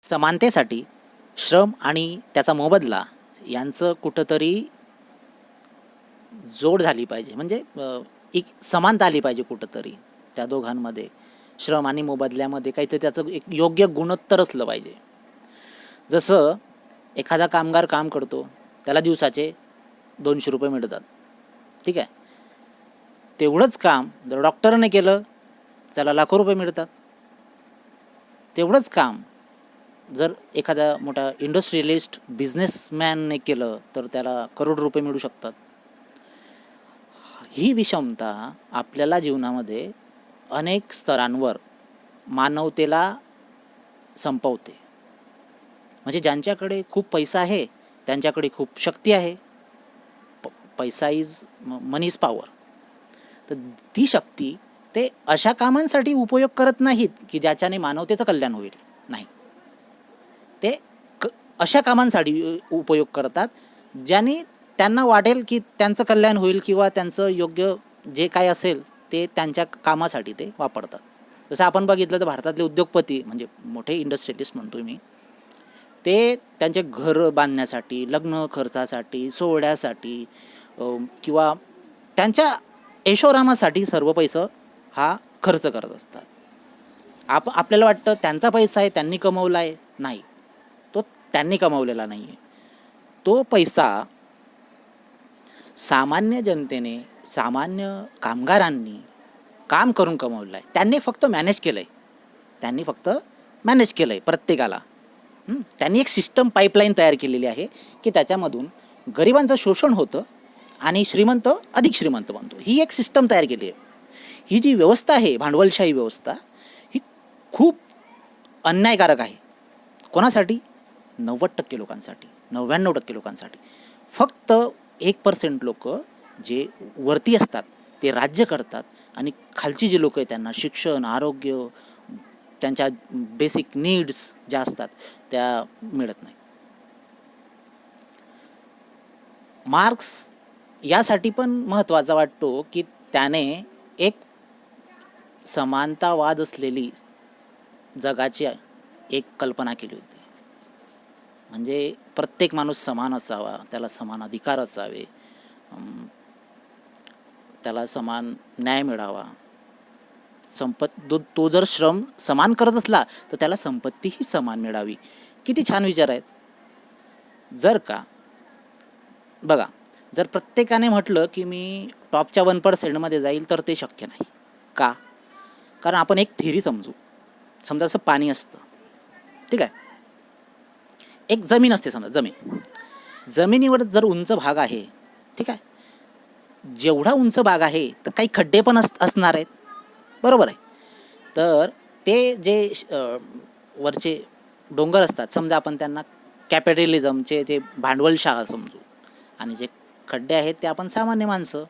समानतेसाठी श्रम आणि त्याचा मोबदला यांचं कुठंतरी जोड झाली पाहिजे. म्हणजे एक समानता आली पाहिजे कुठंतरी त्या दोघांमध्ये. श्रम आणि मोबदल्यामध्ये काहीतरी त्याचं एक योग्य गुणोत्तर असलं पाहिजे. जसं एखादा कामगार काम करतो, त्याला दिवसाचे 200 रुपये मिळतात, ठीक आहे. तेवढंच काम जर डॉक्टरने केलं त्याला लाखो रुपये मिळतात. तेवढंच काम जर एखादा मोठा इंडस्ट्रियलिस्ट बिझनेसमॅनने केलं तर त्याला करोड रुपये मिळू शकतात. ही विषमता आपल्याला जीवनामध्ये अनेक स्तरांवर मानवतेला संपवते. म्हणजे ज्यांच्याकडे खूप पैसा आहे त्यांच्याकडे खूप शक्ती आहे. पैसा इज मनी इज पॉवर. तर ती शक्ती ते अशा कामांसाठी उपयोग करत नाहीत की ज्याच्याने मानवतेचं कल्याण होईल. नाही, ते अशा कामांसाठी उपयोग करतात ज्याने त्यांना वाटेल की त्यांचं कल्याण होईल किंवा त्यांचं योग्य जे काय असेल ते त्यांच्या कामासाठी ते वापरतात. जसं आपण बघितलं तर भारतातले उद्योगपती म्हणजे मोठे इंडस्ट्रियलिस्ट म्हणतोय मी, ते त्यांचे घर बांधण्यासाठी, लग्न खर्चासाठी, सोहळ्यासाठी किंवा त्यांच्या ऐशोआरामासाठी सर्व पैसा हा खर्च करत असतात. आपल्याला वाटतं त्यांचा पैसा आहे, त्यांनी कमवला आहे. नाही, तो त्यांनी कमवलेला नाही आहे. तो पैसा सामान्य जनतेने, सामान्य कामगारांनी काम करून कमवलं आहे. त्यांनी फक्त मॅनेज केलं आहे प्रत्येकाला. त्यांनी एक सिस्टम पाईपलाईन तयार केलेली आहे की त्याच्यामधून गरिबांचं शोषण होतं आणि श्रीमंत अधिक श्रीमंत बनतो. ही एक सिस्टम तयार केली आहे. ही जी व्यवस्था आहे, भांडवलशाही व्यवस्था, ही खूप अन्यायकारक आहे. कोणासाठी? 90% लोकांसाठी, 99% लोकांसाठी. फक्त 1% लोक जे वरती असतात ते राज्य करतात आणि खालची जी लोक आहेत त्यांना शिक्षण, आरोग्य, त्यांच्या बेसिक नीड्स ज्या असतात त्या मिळत नाही. मार्क्स यासाठी पण महत्त्वाचा वाटतो की त्याने एक समानतावाद असलेली जगाची एक कल्पना केली होती. म्हणजे प्रत्येक माणूस समान असावा, त्याला समान अधिकार असावे, त्याला समान न्याय मिळावा. तो जर श्रम समान करत असला तर त्याला संपत्तीही समान मिळावी. किती छान विचार आहेत. जर का बघा, जर प्रत्येकाने म्हटलं की मी टॉपच्या 1% जाईल तर ते शक्य नाही. का? कारण आपण एक थिअरी समजा असं पाणी असतं, ठीक आहे. एक जमीन असते, समजा जमिनीवर जर उंच भाग आहे, ठीक आहे. जेवढा उंच भाग आहे तर काही खड्डे पण असणार आहेत, बरोबर आहे. तर ते जे वरचे डोंगर असतात, समजा आपण त्यांना कॅपिटलिझमचे ते भांडवलशाह समजू, आणि जे खड्डे आहेत ते आपण सामान्य माणसं.